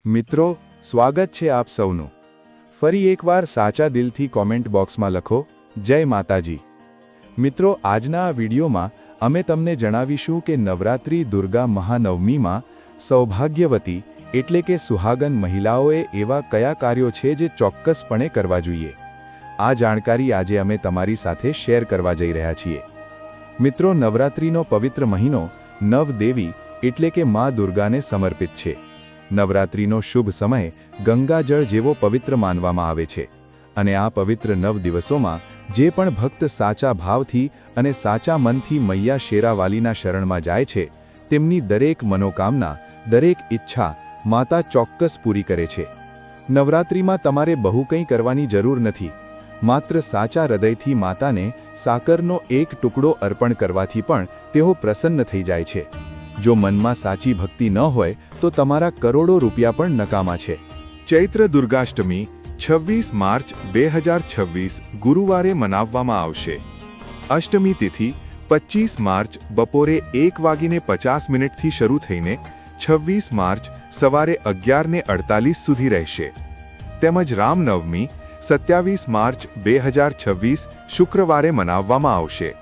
મિત્રો, સ્વાગત છે આપ સૌનું. ફરી એકવાર સાચા દિલથી કોમેન્ટ બોક્સમાં લખો જય માતાજી. મિત્રો, આજના આ વિડીયોમાં અમે તમને જણાવીશું કે નવરાત્રિ દુર્ગા મહાનવમીમાં સૌભાગ્યવતી એટલે કે સુહાગન મહિલાઓએ એવા કયા કાર્યો છે જે ચોક્કસપણે કરવા જોઈએ. આ જાણકારી આજે અમે તમારી સાથે શેર કરવા જઈ રહ્યા છીએ. મિત્રો, નવરાત્રિનો પવિત્ર મહિનો નવદેવી એટલે કે મા દુર્ગાને સમર્પિત છે. નવરાત્રિનો શુભ સમય ગંગાજળ જેવો પવિત્ર માનવામાં આવે છે અને આ પવિત્ર 9 દિવસોમાં જે પણ ભક્ત સાચા ભાવથી અને સાચા મનથી મૈયા શેરાવાલીના શરણમાં જાય છે તેમની દરેક મનોકામના, દરેક ઈચ્છા માતા ચોક્કસ પૂરી કરે છે. નવરાત્રિમાં તમારે બહુ કંઈ કરવાની જરૂર નથી. માત્ર સાચા હૃદયથી માતાને સાકરનો એક ટુકડો અર્પણ કરવાથી પણ તેઓ પ્રસન્ન થઈ જાય છે. જો મનમાં સાચી ભક્તિ ન હોય તો તમારા કરોડો રૂપિયા પણ નકામા છે. ચૈત્ર દુર્ગાષ્ટમી 26 માર્ચ 2026 ગુરુવારે મનાવવામાં આવશે. અષ્ટમી તિથિ 25 માર્ચ બપોરે 1:50 થી શરૂ થઈને 26 માર્ચ સવારે 11:48 સુધી રહેશે. તેમજ રામનવમી 27 માર્ચ 2026 શુક્રવારે મનાવવામાં આવશે.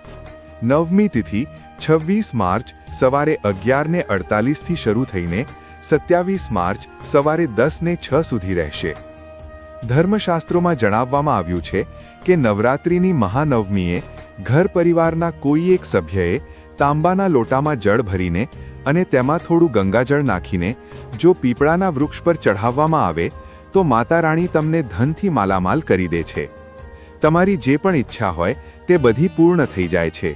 નવમી તિથિ 26 માર્ચ સવારે 11:48 થી શરૂ થઈને 27 માર્ચ સવારે 10:06 સુધી રહેશે. ધર્મશાસ્ત્રોમાં જણાવવામાં આવ્યું છે કે નવરાત્રિની મહાનવમીએ ઘર પરિવારના કોઈ એક સભ્યએ તાંબાના લોટામાં જળ ભરીને અને તેમાં થોડું ગંગાજળ નાખીને જો પીપળાના વૃક્ષ પર ચઢાવવામાં આવે તો માતા રાણી તમને ધનથી માલામાલ કરી દે છે. તમારી જે પણ ઈચ્છા હોય તે બધી પૂર્ણ થઈ જાય છે.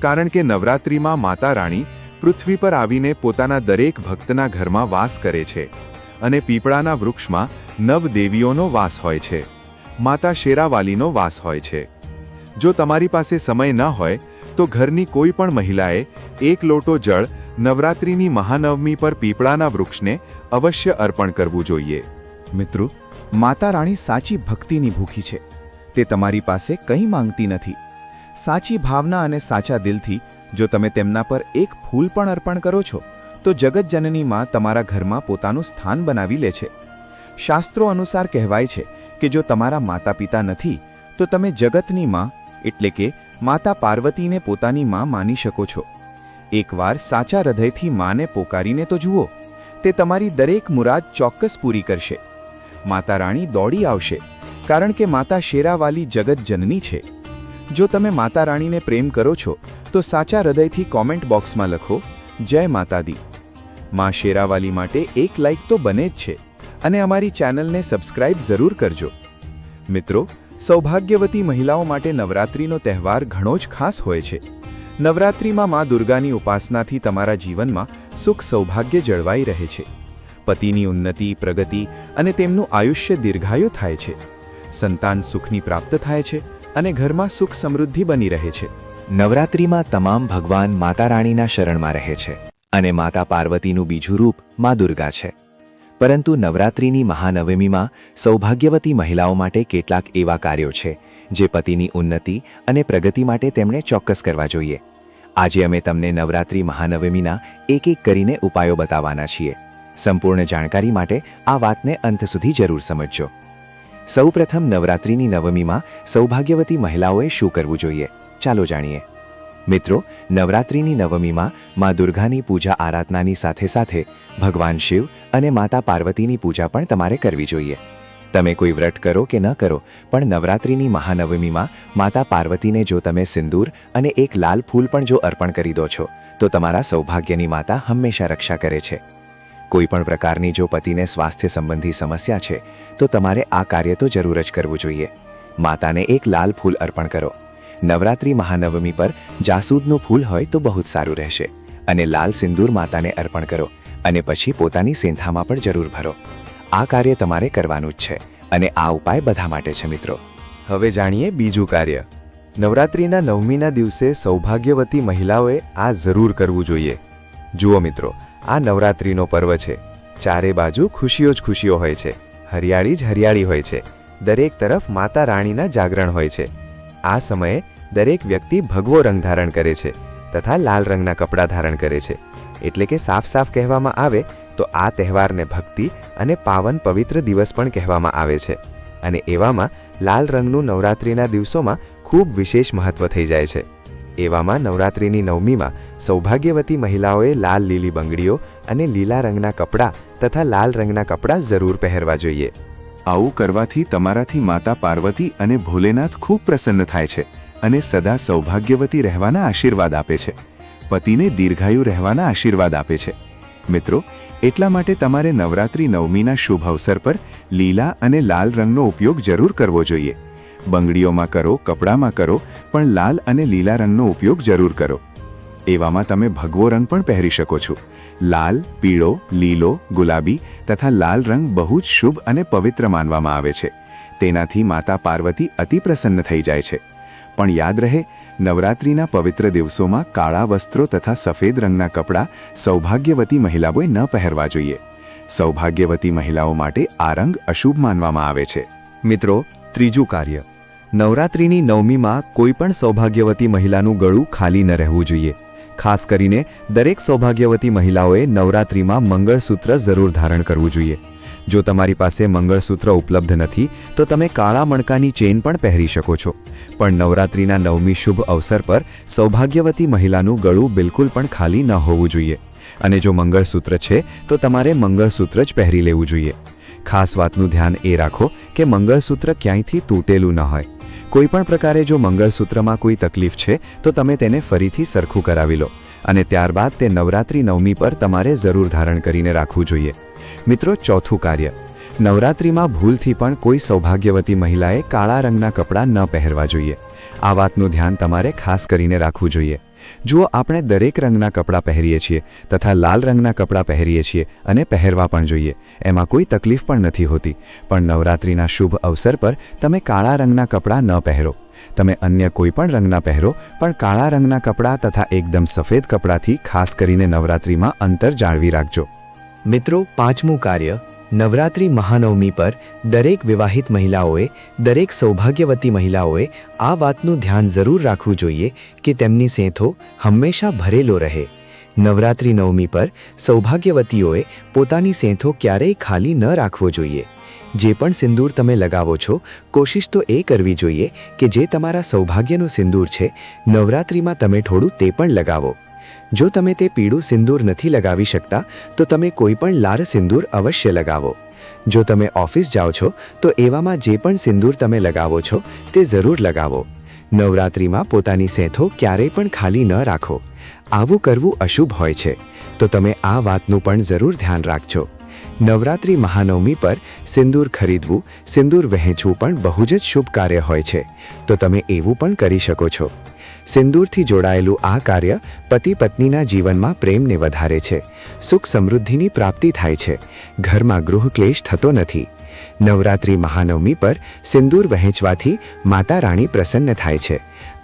કારણ કે નવરાત્રિમાં માતા રાણી પૃથ્વી પર આવીને પોતાના દરેક ભક્તના ઘરમાં વાસ કરે છે અને પીપળાના વૃક્ષમાં નવદેવીઓનો વાસ હોય છે, માતા શેરાવાલીનો વાસ હોય છે. જો તમારી પાસે સમય ન હોય તો ઘરની કોઈ પણ મહિલાએ એક લોટો જળ નવરાત્રિની મહાનવમી પર પીપળાના વૃક્ષને અવશ્ય અર્પણ કરવું જોઈએ. મિત્રો, માતા રાણી સાચી ભક્તિની ભૂખી છે. તે તમારી પાસે કંઈ માંગતી નથી. સાચી ભાવના અને સાચા દિલથી જો તમે તેમના પર એક ફૂલ પણ અર્પણ કરો છો તો જગતજનની માં તમારા ઘરમાં પોતાનું સ્થાન બનાવી લે છે. શાસ્ત્રો અનુસાર કહેવાય છે કે જો તમારા માતા પિતા નથી તો તમે જગતની માં એટલે કે માતા પાર્વતીને પોતાની માં માની શકો છો. એકવાર સાચા હૃદયથી માને પોકારીને તો જુઓ, તે તમારી દરેક મુરાદ ચોક્કસ પૂરી કરશે. માતા રાણી દોડી આવશે કારણ કે માતા શેરાવાલી જગતજનની છે. જો તમે માતા રાણીને પ્રેમ કરો છો તો સાચા હૃદયથી કોમેન્ટ બોક્સમાં લખો જય માતાદી. માં શેરાવાલી માટે એક લાઈક તો બને જ છે અને અમારી ચેનલને સબસ્ક્રાઇબ જરૂર કરજો. મિત્રો, સૌભાગ્યવતી મહિલાઓ માટે નવરાત્રિનો તહેવાર ઘણો જ ખાસ હોય છે. નવરાત્રિમાં માં દુર્ગાની ઉપાસનાથી તમારા જીવનમાં સુખ સૌભાગ્ય જળવાઈ રહે છે. પતિની ઉન્નતિ, પ્રગતિ અને તેમનું આયુષ્ય દીર્ઘાયુ થાય છે. સંતાન સુખની પ્રાપ્ત થાય છે અને ઘરમાં સુખ સમૃદ્ધિ બની રહે છે. નવરાત્રિમાં તમામ ભગવાન માતા રાણીના શરણમાં રહે છે અને માતા પાર્વતીનું બીજું રૂપ મા દુર્ગા છે. પરંતુ નવરાત્રિની મહાનવમીમાં સૌભાગ્યવતી મહિલાઓ માટે કેટલાક એવા કાર્યો છે જે પતિની ઉન્નતિ અને પ્રગતિ માટે તેમણે ચોક્કસ કરવા જોઈએ. આજે અમે તમને નવરાત્રિ મહાનવમીના એક એક કરીને ઉપાયો બતાવવાના છીએ. સંપૂર્ણ જાણકારી માટે આ વાતને અંત સુધી જરૂર સમજજો. સૌપ્રથમ નવરાત્રિની નવમીમાં સૌભાગ્યવતી મહિલાઓએ શું કરવું જોઈએ, ચાલો જાણીએ. મિત્રો, નવરાત્રિની નવમીમાં મા દુર્ગાની પૂજા આરાધનાની સાથે સાથે ભગવાન શિવ અને માતા પાર્વતીની પૂજા પણ તમારે કરવી જોઈએ. તમે કોઈ વ્રત કરો કે ન કરો, પણ નવરાત્રિની મહાનવમીમાં માતા પાર્વતીને જો તમે સિંદૂર અને એક લાલ ફૂલ પણ જો અર્પણ કરી દો છો તો તમારા સૌભાગ્યની માતા હંમેશા રક્ષા કરે છે. કોઈ પણ પ્રકારની જો પતિને સ્વાસ્થ્ય સંબંધી સમસ્યા છે તો તમારે આ કાર્ય તો જરૂર જ કરવું જોઈએ. માતાને એક લાલ ફૂલ અર્પણ કરો. નવરાત્રિ મહાનવમી પર જાસૂદનું ફૂલ હોય તો બહુ જ સારું રહેશે અને લાલ સિંદૂર માતાને અર્પણ કરો અને પછી પોતાની સેંધામાં પણ જરૂર ભરો. આ કાર્ય તમારે કરવાનું જ છે અને આ ઉપાય બધા માટે છે. મિત્રો, હવે જાણીએ બીજું કાર્ય. નવરાત્રિના નવમીના દિવસે સૌભાગ્યવતી મહિલાઓએ આ જરૂર કરવું જોઈએ. જુઓ મિત્રો, આ નવરાત્રિનો પર્વ છે. ચારે બાજુ ખુશીઓ જ ખુશીઓ હોય છે, હરિયાળી જ હરિયાળી હોય છે. દરેક તરફ માતા રાણીના જાગરણ હોય છે. આ સમયે દરેક વ્યક્તિ ભગવો રંગ ધારણ કરે છે તથા લાલ રંગના કપડાં ધારણ કરે છે. એટલે કે સાફ સાફ કહેવામાં આવે તો આ તહેવારને ભક્તિ અને પાવન પવિત્ર દિવસ પણ કહેવામાં આવે છે. અને એવામાં લાલ રંગનું નવરાત્રિના દિવસોમાં ખૂબ વિશેષ મહત્વ થઈ જાય છે. એવામાં નવરાત્રિની નવમીમાં સૌભાગ્યવતી મહિલાઓએ લાલ લીલી બંગડીઓ અને લીલા રંગના કપડાં તથા લાલ રંગના કપડાં જરૂર પહેરવા જોઈએ. આવું કરવાથી તમારાથી માતા પાર્વતી અને ભોલેનાથ ખૂબ પ્રસન્ન થાય છે અને સદા સૌભાગ્યવતી રહેવાના આશીર્વાદ આપે છે. પતિને દીર્ઘાયુ રહેવાના આશીર્વાદ આપે છે. મિત્રો, એટલા માટે તમારે નવરાત્રિ નવમીના શુભ અવસર પર લીલા અને લાલ રંગનો ઉપયોગ જરૂર કરવો જોઈએ. બંગડીઓમાં કરો, કપડામાં કરો, પણ લાલ અને લીલા રંગનો ઉપયોગ જરૂર કરો. એવામાં તમે ભગવો રંગ પણ પહેરી શકો છો. લાલ, પીળો, લીલો, ગુલાબી તથા લાલ રંગ બહુ જ શુભ અને પવિત્ર માનવામાં આવે છે. તેનાથી માતા પાર્વતી અતિ પ્રસન્ન થઈ જાય છે. પણ યાદ રહે, નવરાત્રિના પવિત્ર દિવસોમાં કાળા વસ્ત્રો તથા સફેદ રંગના કપડાં સૌભાગ્યવતી મહિલાઓએ ન પહેરવા જોઈએ. સૌભાગ્યવતી મહિલાઓ માટે આ રંગ અશુભ માનવામાં આવે છે. મિત્રો, ત્રીજું કાર્ય. નવરાત્રિની નવમીમાં કોઈ પણ સૌભાગ્યવતી મહિલાનું ગળું ખાલી ન રહેવું જોઈએ. ખાસ કરીને દરેક સૌભાગ્યવતી મહિલાઓએ નવરાત્રિમાં મંગળસૂત્ર જરૂર ધારણ કરવું જોઈએ. જો તમારી પાસે મંગળસૂત્ર ઉપલબ્ધ નથી તો તમે કાળા મણકાની ચેન પણ પહેરી શકો છો. પણ નવરાત્રિના નવમી શુભ અવસર પર સૌભાગ્યવતી મહિલાનું ગળું બિલકુલ પણ ખાલી ન હોવું જોઈએ. અને જો મંગળસૂત્ર છે તો તમારે મંગળસૂત્ર જ પહેરી લેવું જોઈએ. ખાસ વાતનું ધ્યાન એ રાખો કે મંગળસૂત્ર ક્યાંયથી તૂટેલું ન હોય. કોઈ પણ પ્રકારે જો મંગળસૂત્રમાં કોઈ તકલીફ છે તો તમે તેને ફરીથી સરખું કરાવી લો અને ત્યારબાદ તે નવરાત્રિ નવમી પર તમારે જરૂર ધારણ કરીને રાખવું જોઈએ. મિત્રો, ચોથું કાર્ય. નવરાત્રિમાં ભૂલથી પણ કોઈ સૌભાગ્યવતી મહિલાએ કાળા રંગના કપડાં ન પહેરવા જોઈએ. આ વાતનું ધ્યાન તમારે ખાસ કરીને રાખવું જોઈએ. જુઓ, આપણે દરેક રંગના કપડાં પહેરીએ છીએ તથા લાલ રંગના કપડાં પહેરીએ છીએ અને પહેરવા પણ જોઈએ. એમાં કોઈ તકલીફ પણ નથી હોતી. પણ નવરાત્રિના શુભ અવસર પર તમે કાળા રંગના કપડાં ન પહેરો. તમે અન્ય કોઈ પણ રંગના પહેરો, પણ કાળા રંગના કપડાં તથા એકદમ સફેદ કપડાંથી ખાસ કરીને નવરાત્રિમાં અંતર જાળવી રાખજો. મિત્રો, પાંચમું કાર્ય. નવરાત્રિ મહાનવમી પર દરેક વિવાહિત મહિલાઓએ, દરેક સૌભાગ્યવતી મહિલાઓએ આ વાતનું ધ્યાન જરૂર રાખવું જોઈએ કે તેમની સેંથો હંમેશા ભરેલો રહે. નવરાત્રિ નવમી પર સૌભાગ્યવતીઓએ પોતાની સેંથો ક્યારેય ખાલી ન રાખવો જોઈએ. જે પણ સિંદૂર તમે લગાવો છો, કોશિશ તો એ કરવી જોઈએ કે જે તમારા સૌભાગ્યનું સિંદૂર છે, નવરાત્રિમાં તમે થોડું તે પણ લગાવો. જો તમે તે પીળું સિંદૂર નથી લગાવી શકતા તો તમે કોઈ પણ લાલ સિંદૂર અવશ્ય લગાવો. જો તમે ઓફિસ જાઓ છો તો એવામાં જે પણ સિંદૂર તમે લગાવો છો તે જરૂર લગાવો. નવરાત્રિમાં પોતાની સેંથો ક્યારેય પણ ખાલી ન રાખો. આવું કરવું અશુભ હોય છે, તો તમે આ વાતનું પણ જરૂર ધ્યાન રાખજો. નવરાત્રિ મહાનવમી પર સિંદૂર ખરીદવું, સિંદૂર વહેંચવું પણ બહુ જ શુભ કાર્ય હોય છે, તો તમે એવું પણ કરી શકો છો. સિંદૂરથી જોડાયેલું આ કાર્ય પતિ પત્નીના જીવનમાં પ્રેમને વધારે છે. સુખ સમૃદ્ધિની પ્રાપ્તિ થાય છે. ઘરમાં ગૃહ ક્લેશ થતો નથી. નવરાત્રિ મહાનવમી પર સિંદૂર વહેંચવાથી માતા રાણી પ્રસન્ન થાય છે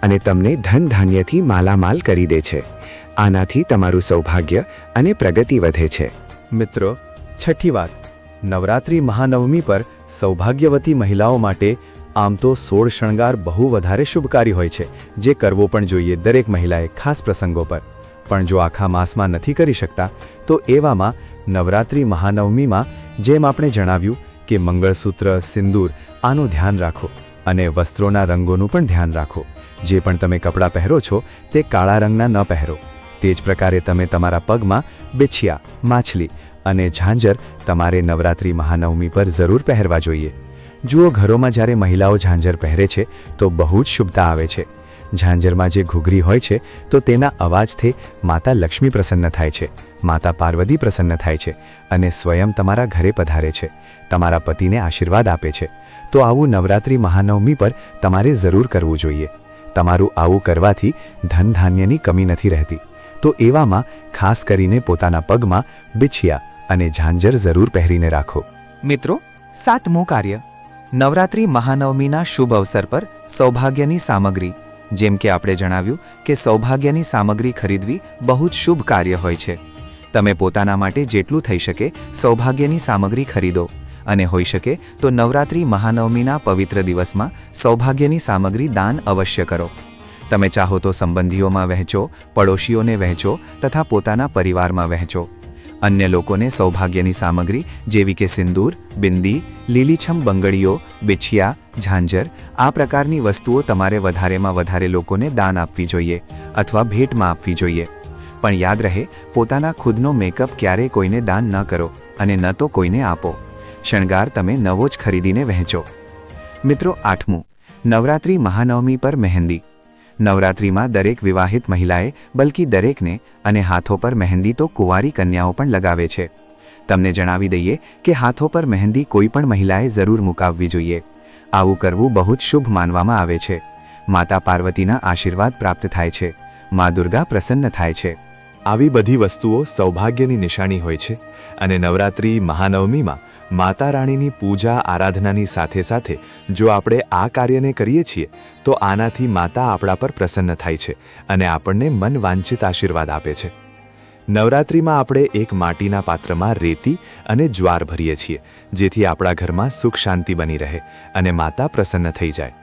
અને તમને ધન ધાન્યથી માલામાલ કરી દે છે. આનાથી તમારું સૌભાગ્ય અને પ્રગતિ વધે છે. મિત્રો, છઠ્ઠી વાત. નવરાત્રિ મહાનવમી પર સૌભાગ્યવતી મહિલાઓ માટે આમ તો 16 શણગાર બહુ વધારે શુભકારી હોય છે, જે કરવો પણ જોઈએ દરેક મહિલાએ ખાસ પ્રસંગો પર. પણ જો આખા માસમાં નથી કરી શકતા તો એવામાં નવરાત્રિ મહાનવમીમાં જેમ આપણે જણાવ્યું કે મંગળસૂત્ર, સિંદૂર આનું ધ્યાન રાખો અને વસ્ત્રોના રંગોનું પણ ધ્યાન રાખો. જે પણ તમે કપડાં પહેરો છો તે કાળા રંગના ન પહેરો. તે જ પ્રકારે તમે તમારા પગમાં બિછિયા, માછલી અને ઝાંઝર તમારે નવરાત્રિ મહાનવમી પર જરૂર પહેરવા જોઈએ. જુઓ, ઘરોમાં જ્યારે મહિલાઓ ઝાંઝર પહેરે છે તો બહુ જ શુભતા આવે છે. ઝાંઝરમાં જે ઘૂઘરી હોય છે તો તેના અવાજથી માતા લક્ષ્મી પ્રસન્ન થાય છે, માતા પાર્વતી પ્રસન્ન થાય છે અને સ્વયં તમારા ઘરે પધારે છે, તમારા પતિને આશીર્વાદ આપે છે. તો આવું નવરાત્રિ મહાનવમી પર તમારે જરૂર કરવું જોઈએ. તમારું આવું કરવાથી ધન ધાન્યની કમી નથી રહેતી. તો એવામાં ખાસ કરીને પોતાના પગમાં બિછિયા અને ઝાંઝર જરૂર પહેરીને રાખો. મિત્રો, સાતમું કાર્ય. નવરાત્રિ મહાનવમીના શુભ અવસર પર સૌભાગ્યની સામગ્રી, જેમ કે આપણે જણાવ્યું કે સૌભાગ્યની સામગ્રી ખરીદવી બહુ જ શુભ કાર્ય હોય છે. તમે પોતાના માટે જેટલું થઈ શકે સૌભાગ્યની સામગ્રી ખરીદો અને હોઈ શકે તો નવરાત્રિ મહાનવમીના પવિત્ર દિવસમાં સૌભાગ્યની સામગ્રી દાન અવશ્ય કરો. તમે ચાહો તો સંબંધીઓમાં વહેંચો, પડોશીઓને વહેંચો તથા પોતાના પરિવારમાં વહેંચો. અન્ય લોકોને સૌભાગ્યની સામગ્રી જેવી કે સિંદૂર, બિંદી, લીલીછમ બંગડીઓ, બિછિયા, ઝાંઝર આ પ્રકારની વસ્તુઓ તમારે વધારેમાં વધારે લોકોને દાન આપવી જોઈએ અથવા ભેટમાં આપવી જોઈએ. પણ યાદ રહે, પોતાના ખુદનો મેકઅપ ક્યારેય કોઈને દાન ન કરો અને ન તો કોઈને આપો. શણગાર તમે નવો જ ખરીદીને વહેંચો. મિત્રો, 8મું, નવરાત્રિ મહાનવમી પર મહેંદી. નવરાત્રિમાં દરેક વિવાહિત મહિલાએ, બલકી દરેકને, અને હાથો પર મહેંદી તો કુંવારી કન્યાઓ પણ લગાવે છે. તમને જણાવી દઈએ કે હાથો પર મહેંદી કોઈ પણ મહિલાએ જરૂર મુકાવવી જોઈએ. આવું કરવું બહુ જ શુભ માનવામાં આવે છે. માતા પાર્વતીના આશીર્વાદ પ્રાપ્ત થાય છે. મા દુર્ગા પ્રસન્ન થાય છે. આવી બધી વસ્તુઓ સૌભાગ્યની નિશાની હોય છે અને નવરાત્રિ મહાનવમીમાં માતા રાણીની પૂજા આરાધનાની સાથે સાથે જો આપણે આ કાર્યને કરીએ છીએ તો આનાથી માતા આપણા પર પ્રસન્ન થાય છે અને આપણને મન વાંછિત આશીર્વાદ આપે છે. નવરાત્રિમાં આપણે એક માટીના પાત્રમાં રેતી અને જ્વાર ભરીએ છીએ જેથી આપણા ઘરમાં સુખ શાંતિ બની રહે અને માતા પ્રસન્ન થઈ જાય.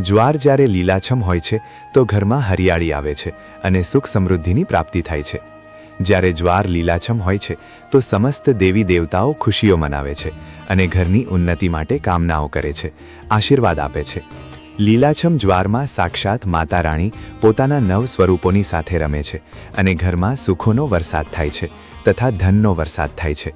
જ્વાર જ્યારે લીલાછમ હોય છે તો ઘરમાં હરિયાળી આવે છે અને સુખ સમૃદ્ધિની પ્રાપ્તિ થાય છે. જ્યારે જ્વાર લીલાછમ હોય છે તો સમસ્ત દેવી દેવતાઓ ખુશીઓ મનાવે છે અને ઘરની ઉન્નતિ માટે કામનાઓ કરે છે, આશીર્વાદ આપે છે. લીલાછમ જ્વારમાં સાક્ષાત માતા રાણી પોતાના 9 સ્વરૂપોની સાથે રમે છે અને ઘરમાં સુખોનો વરસાદ થાય છે તથા ધનનો વરસાદ થાય છે.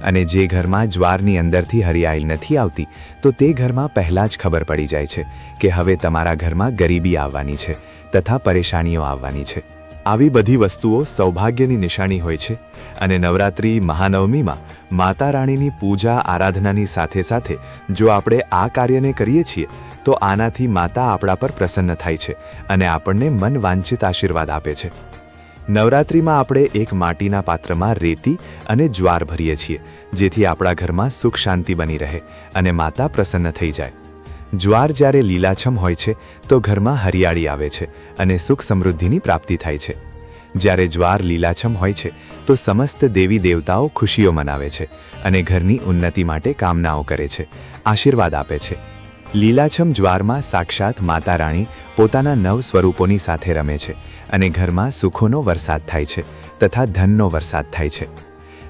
અને જે ઘરમાં જ્વારની અંદરથી હરિયાળી નથી આવતી તો તે ઘરમાં પહેલાં જ ખબર પડી જાય છે કે હવે તમારા ઘરમાં ગરીબી આવવાની છે તથા પરેશાનીઓ આવવાની છે. આવી બધી વસ્તુઓ સૌભાગ્યની નિશાની હોય છે અને નવરાત્રિ મહાનવમીમાં માતા રાણીની પૂજા આરાધનાની સાથે સાથે જો આપણે આ કાર્યને કરીએ છીએ તો આનાથી માતા આપણા પર પ્રસન્ન થાય છે અને આપણને મન વાંછિત આશીર્વાદ આપે છે. નવરાત્રિમાં આપણે એક માટીના પાત્રમાં રેતી અને જ્વાર ભરીએ છીએ જેથી આપણા ઘરમાં સુખ શાંતિ બની રહે અને માતા પ્રસન્ન થઈ જાય. જ્વાર જ્યારે લીલાછમ હોય છે તો ઘરમાં હરિયાળી આવે છે અને સુખ સમૃદ્ધિની પ્રાપ્તિ થાય છે. જ્યારે જ્વાર લીલાછમ હોય છે તો સમસ્ત દેવી દેવતાઓ ખુશીઓ મનાવે છે અને ઘરની ઉન્નતિ માટે કામનાઓ કરે છે, આશીર્વાદ આપે છે. લીલાછમ જ્વારમાં સાક્ષાત માતા રાણી પોતાના 9 સ્વરૂપોની સાથે રમે છે અને ઘરમાં સુખોનો વરસાદ થાય છે તથા ધનનો વરસાદ થાય છે.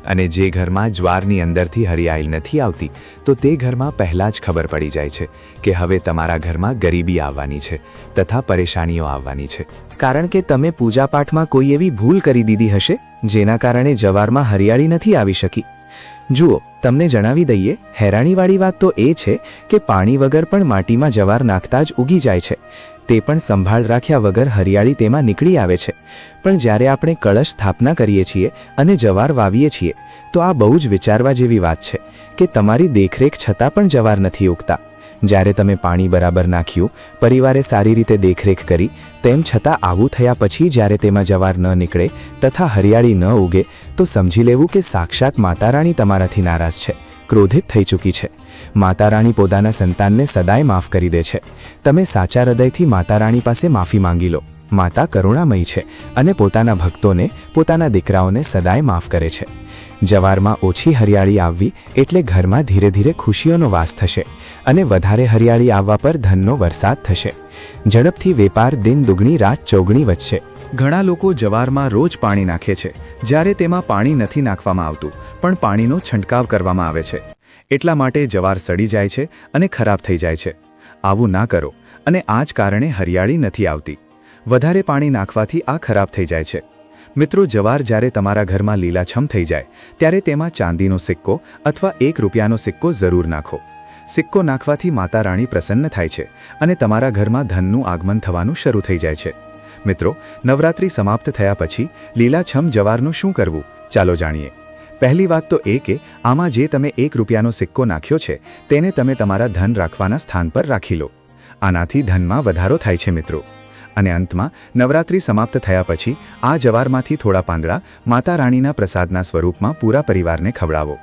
અને જે ઘરમાં જ્વારની અંદરથી હરિયાળી નથી આવતી તો તે ઘરમાં પહેલાં જ ખબર પડી જાય છે કે હવે તમારા ઘરમાં ગરીબી આવવાની છે તથા પરેશાનીઓ આવવાની છે. કારણ કે તમે પૂજાપાઠમાં કોઈ એવી ભૂલ કરી દીધી હશે જેના કારણે જવારમાં હરિયાળી નથી આવી શકી. જુઓ, તમને જણાવી દઈએ, હેરાણીવાળી વાત તો એ છે કે પાણી વગર પણ માટીમાં જવાર નાખતા જ ઉગી જાય છે, તે પણ સંભાળ રાખ્યા વગર હરિયાળી તેમાં નીકળી આવે છે. પણ જ્યારે આપણે કળશ સ્થાપના કરીએ છીએ અને જવાર વાવીએ છીએ તો આ બહુ જ વિચારવા જેવી વાત છે કે તમારી દેખરેખ છતાં પણ જવાર નથી ઉગતા. જ્યારે તમે પાણી બરાબર નાખ્યું, પરિવારે સારી રીતે દેખરેખ કરી, તેમ છતાં આવું થયા પછી જ્યારે તેમાં જવાર ન નીકળે તથા હરિયાળી ન ઉગે તો સમજી લેવું કે સાક્ષાત માતા રાણી તમારાથી નારાજ છે, ક્રોધિત થઈ ચૂકી છે. માતા રાણી પોતાના સંતાનને સદાય માફ કરી દે છે. તમે સાચા હૃદયથી માતા રાણી પાસે માફી માંગી લો. માતા કરુણામયી છે અને પોતાના ભક્તોને, પોતાના દીકરાઓને સદાય માફ કરે છે. જવારમાં ઓછી હરિયાળી આવવી એટલે ઘરમાં ધીરે ધીરે ખુશીઓનો વાસ થશે અને વધારે હરિયાળી આવવા પર ધનનો વરસાદ થશે. ઝડપથી વેપાર દિન દુગણી રાત ચોગણી વધશે. ઘણા લોકો જવારમાં રોજ પાણી નાખે છે જ્યારે તેમાં પાણી નથી નાખવામાં આવતું પણ પાણીનો છંટકાવ કરવામાં આવે છે. એટલા માટે જવાર સડી જાય છે અને ખરાબ થઈ જાય છે. આવું ના કરો અને આ જ કારણે હરિયાળી નથી આવતી. વધારે પાણી નાખવાથી આ ખરાબ થઈ જાય છે. મિત્રો, જવાર જ્યારે તમારા ઘરમાં લીલાછમ થઈ જાય ત્યારે તેમાં ચાંદીનો સિક્કો અથવા 1 રૂપિયાનો સિક્કો જરૂર નાખો. સિક્કો નાખવાથી માતા રાણી પ્રસન્ન થાય છે અને તમારા ઘરમાં ધનનું આગમન થવાનું શરૂ થઈ જાય છે. મિત્રો, નવરાત્રિ સમાપ્ત થયા પછી લીલાછમ જવારનું શું કરવું ચાલો જાણીએ. પહેલી વાત તો એ કે આમાં જે તમે 1 રૂપિયાનો સિક્કો નાખ્યો છે તેને તમે તમારા ધન રાખવાના સ્થાન પર રાખી લો. આનાથી ધનમાં વધારો થાય છે મિત્રો. અને અંતમાં નવરાત્રિ સમાપ્ત થયા પછી આ જવારમાંથી થોડા પાંદડા માતા રાણીના પ્રસાદના સ્વરૂપમાં પૂરા પરિવારને ખવડાવો.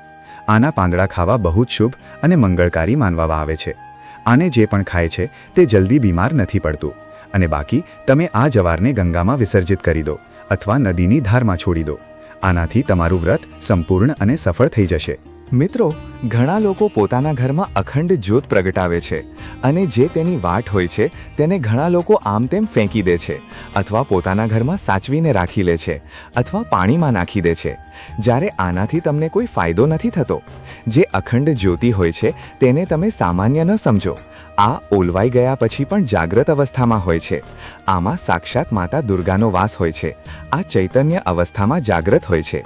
આના પાંદડા ખાવા બહુ જ શુભ અને મંગળકારી માનવામાં આવે છે. આને જે પણ ખાય છે તે જલ્દી બીમાર નથી પડતું. અને બાકી તમે આ જવારને ગંગામાં વિસર્જિત કરી દો અથવા નદીની ધારમાં છોડી દો. આનાથી તમારું વ્રત સંપૂર્ણ અને સફળ થઈ જશે. મિત્રો, ઘણા લોકો પોતાના ઘરમાં અખંડ જ્યોત પ્રગટાવે છે અને જે તેની વાટ હોય છે તેને ઘણા લોકો આમ તેમ ફેંકી દે છે અથવા પોતાના ઘરમાં સાચવીને રાખી લે છે અથવા પાણીમાં નાખી દે છે જ્યારે આનાથી તમને કોઈ ફાયદો નથી થતો. જે અખંડ જ્યોતિ હોય છે તેને તમે સામાન્ય ન સમજો. આ ઓલવાઈ ગયા પછી પણ જાગ્રત અવસ્થામાં હોય છે. આમાં સાક્ષાત માતા દુર્ગાનો વાસ હોય છે. આ ચૈતન્ય અવસ્થામાં જાગ્રત હોય છે.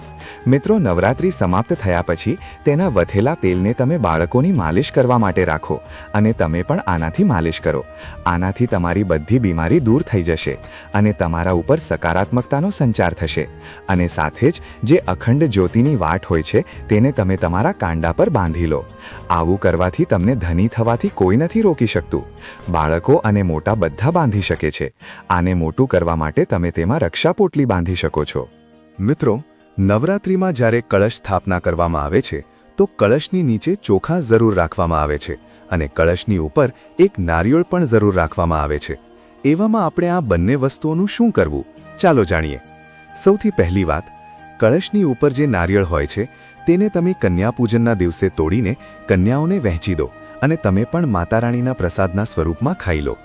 મિત્રો, નવરાત્રિ સમાપ્ત થયા પછી તેના વધેલા તેલને તમે બાળકોની માલિશ કરવા માટે રાખો અને તમે પણ આનાથી માલિશ કરો. આનાથી તમારી બધી બીમારી દૂર થઈ જશે અને તમારા ઉપર સકારાત્મકતાનો સંચાર થશે. અને સાથે જ જે અખંડ જ્યોતિની વાટ હોય છે તેને તમે તમારા કાંડા પર બાંધી લો. આવું કરવાથી તમને ધની થવાથી કોઈ નથી રોકી શકતું. બાળકો અને મોટા બધા બાંધી શકે છે. આને મોટું કરવા માટે તમે તેમાં રક્ષાપોટલી બાંધી શકો છો. મિત્રો, નવરાત્રિમાં જ્યારે કળશ સ્થાપના કરવામાં આવે છે તો કળશની નીચે ચોખા જરૂર રાખવામાં આવે છે અને કળશની ઉપર એક નારિયેળ પણ જરૂર રાખવામાં આવે છે. એવામાં આપણે આ બંને વસ્તુઓનું શું કરવું, ચાલો જાણીએ. સૌથી પહેલી વાત, કળશની ઉપર જે નારિયેળ હોય છે તેને તમે કન્યા પૂજનના દિવસે તોડીને કન્યાઓને વહેંચી દો અને તમે પણ માતા રાણીના પ્રસાદના સ્વરૂપમાં ખાઈ લો.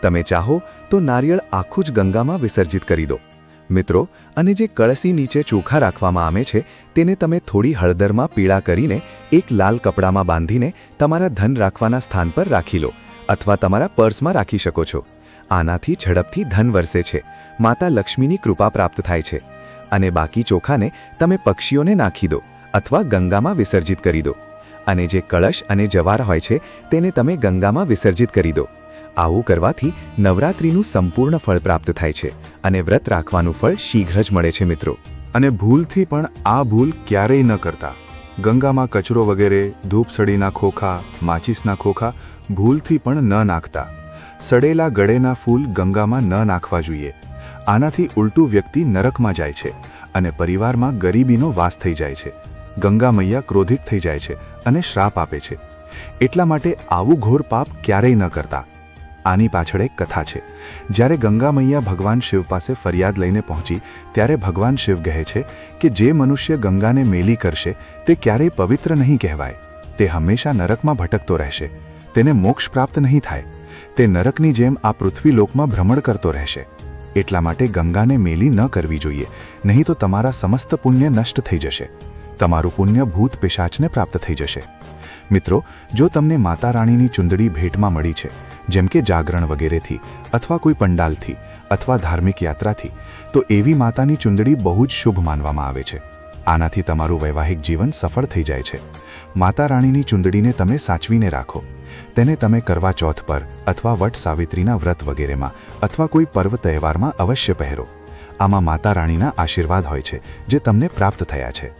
તમે ચાહો તો નારિયેળ આખું જ ગંગામાં વિસર્જિત કરી દો. મિત્રો, અને જે કળશી નીચે ચોખા રાખવામાં આવે છે તેને તમે થોડી હળદરમાં પીળા કરીને એક લાલ કપડામાં બાંધીને તમારા ધન રાખવાના સ્થાન પર રાખી લો અથવા તમારા પર્સમાં રાખી શકો છો. આનાથી ઝડપથી ધન વરસે છે, માતા લક્ષ્મીની કૃપા પ્રાપ્ત થાય છે. અને બાકી ચોખાને તમે પક્ષીઓને નાખી દો અથવા ગંગામાં વિસર્જિત કરી દો. અને જે કળશ અને જવાર હોય છે તેને તમે ગંગામાં વિસર્જિત કરી દો. આવું કરવાથી નવરાત્રિનું સંપૂર્ણ ફળ પ્રાપ્ત થાય છે અને વ્રત રાખવાનું ફળ શીઘ્ર જ મળે છે. મિત્રો, અને ભૂલથી પણ આ ભૂલ ક્યારેય ન કરતા. ગંગામાં કચરો વગેરે, ધૂપ સળીના ખોખા, માચીસના ખોખા ભૂલથી પણ ન નાખતા. સડેલા ગળેના ફૂલ ગંગામાં ન નાખવા જોઈએ. આનાથી ઉલટું વ્યક્તિ નરકમાં જાય છે અને પરિવારમાં ગરીબીનો વાસ થઈ જાય છે. ગંગા મૈયા ક્રોધિત થઈ જાય છે અને શ્રાપ આપે છે. એટલા માટે આવું ઘોર પાપ ક્યારેય ન કરતા. આની પાછળ એક કથા છે. જ્યારે ગંગા મૈયા ભગવાન શિવ પાસે ફરિયાદ લઈને પહોંચી ત્યારે ભગવાન શિવ કહે છે કે જે મનુષ્ય ગંગાને મેલી કરશે તે ક્યારેય પવિત્ર નહીં કહેવાય. તે હંમેશા નરકમાં ભટકતો રહેશે. તેને મોક્ષ પ્રાપ્ત નહીં થાય. તે નરકની જેમ આ પૃથ્વીલોકમાં ભ્રમણ કરતો રહેશે. એટલા માટે ગંગાને મેલી ન કરવી જોઈએ, નહીં તો તમારા સમસ્ત પુણ્ય નષ્ટ થઈ જશે. તમારું પુણ્ય ભૂત પિશાચને પ્રાપ્ત થઈ જશે. મિત્રો, જો તમને માતા રાણીની ચુંદડી ભેટમાં મળી છે, જેમ કે જાગરણ વગેરેથી અથવા કોઈ પંડાલથી અથવા ધાર્મિક યાત્રાથી, તો એવી માતાની ચુંદડી બહુ જ શુભ માનવામાં આવે છે. આનાથી તમારું વૈવાહિક જીવન સફળ થઈ જાય છે. માતા રાણીની ચુંદડીને તમે સાચવીને રાખો. તેને તમે કરવા ચોથ પર અથવા વટ સાવિત્રીના વ્રત વગેરેમાં અથવા કોઈ પર્વ તહેવારમાં અવશ્ય પહેરો. આમાં માતા રાણીના આશીર્વાદ હોય છે જે તમને પ્રાપ્ત થયા છે.